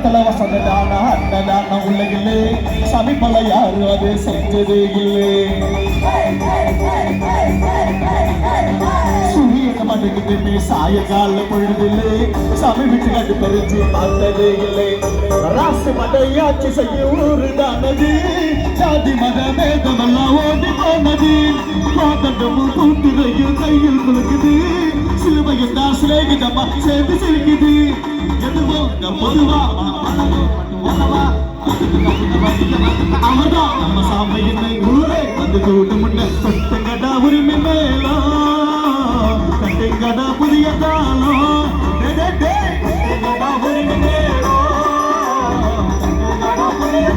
மக்கள வசந்தான அண்ணனான உலகிலே சமீபல யாரும் அது செஞ்சதே இல்லை. மடுக்குதுன்னு சாயங்கால பொழுதில்லை சாமி வீட்டு கண்டு பெருச்சு பார்த்ததே இல்லை. ராசு மடையாட்சி செய்ய ஊரு தானது ஜாதி மத மேதமெல்லாம் ஓடி போனது. கோதண்டமும் கூட்டுரையும் கையில் குலுக்குது சிலுவையும் தான் சிலேகிதமா சேர்ந்து சிரிக்குது. எதுவோ பொதுவா அவர்தான் நம்ம சாமி என்னை ஊரே வந்து கூட்டு முன்ன சொத்தங்கடா உரிமை மேலா கட்டிங்கடா புதிய தாளம் கட்டிங்கடா உரிமை மேலோ புதிய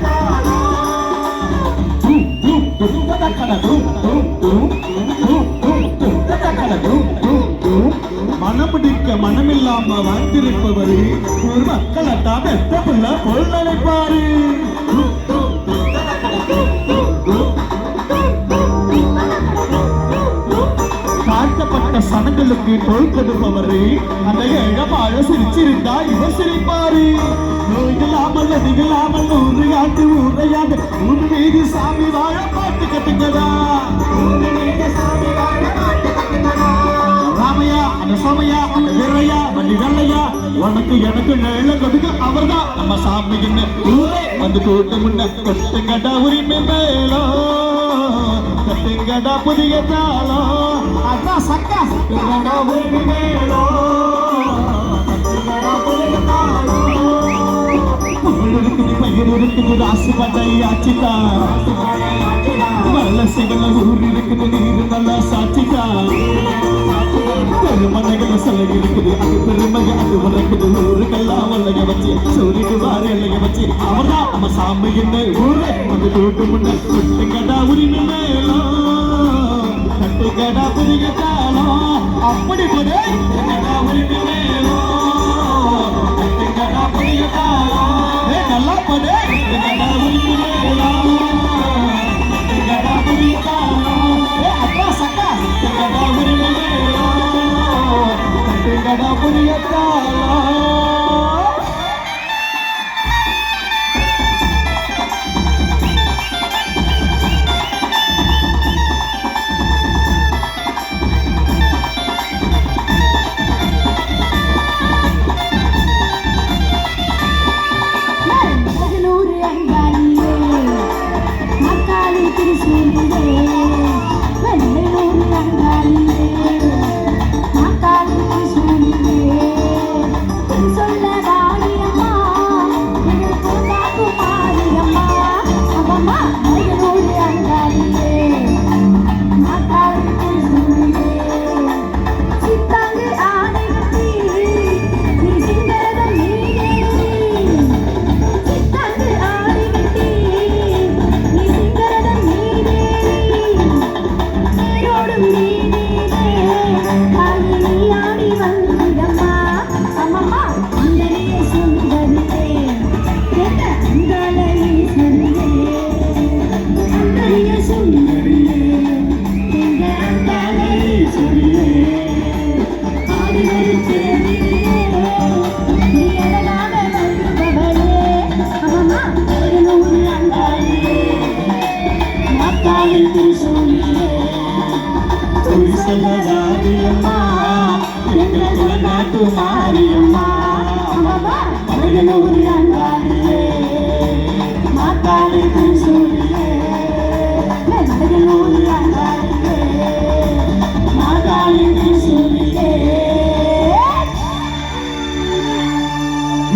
மனமுடிக்க மனமில்லாம வந்திருப்பவரு ஒரு மக்களைத்தான் எத்த புள்ள போல் நினைப்பாரு. தாழ்த்தப்பட்ட சனங்களுக்கு தோல் கொடுப்பவரு அந்த ஏகமாக சிரிச்சிருந்தா இவர் சிரிப்பாரு. நோய்களாமல் அதிகளாமல் நூறு ஆண்டு ஊரையாது உன் மீது சாமி வாழ பாட்டு கட்டுங்கதா. ராமையா அந்த சோமையா அந்த வீரையா வண்டி வெள்ளையா உனக்கு எனக்கு நிழல கொடுக்க அவர்தான் நம்ம சாமி என்ன ஊரே வந்து கூட்டு முன்ன கொட்டுங்கடா உரிமை மேலோ கட்டுங்கடா புதிய தாளம் அதான் சக்கா கட்டுங்கடா உரிமை மேலோ கட்டுங்கடா புதிய தாளம். இருக்குது பயிர் இருக்குது ராசு படையாச்சிதா நல்ல சிவல ஊர் இருக்குது நீர் நல்லா சாட்சிதா. பெருமனைகளை சிலை இருக்குது அது பெருமைக அது உரைக்குது ஊருக்கெல்லாம் வல்லைய வச்சு சொல்லிட்டு வாரி எல்லைய வச்சு அவர்தான் நம்ம சாமி என்ன ஊரே வந்து கூட்டு முன்ன கட்டுங்கடா உரிமை மேலோ கட்டுங்கடா புதிய தாளம் அப்படி போது கட்டுங்கடா உரிமை மேலோ கட்டுங்கடா புதிய தாளம் நல்லா போது கட்டுங்கடா உரிமை மேலோ கட்டுங்கடா புதிய தாளம் அக்கா சக்கா கட்டுங்கடா உரிமை மேலோ கட்டுங்கடா புதிய தாளம். மாரியம்மா எங்கள் நாட்டு மாரியம்மா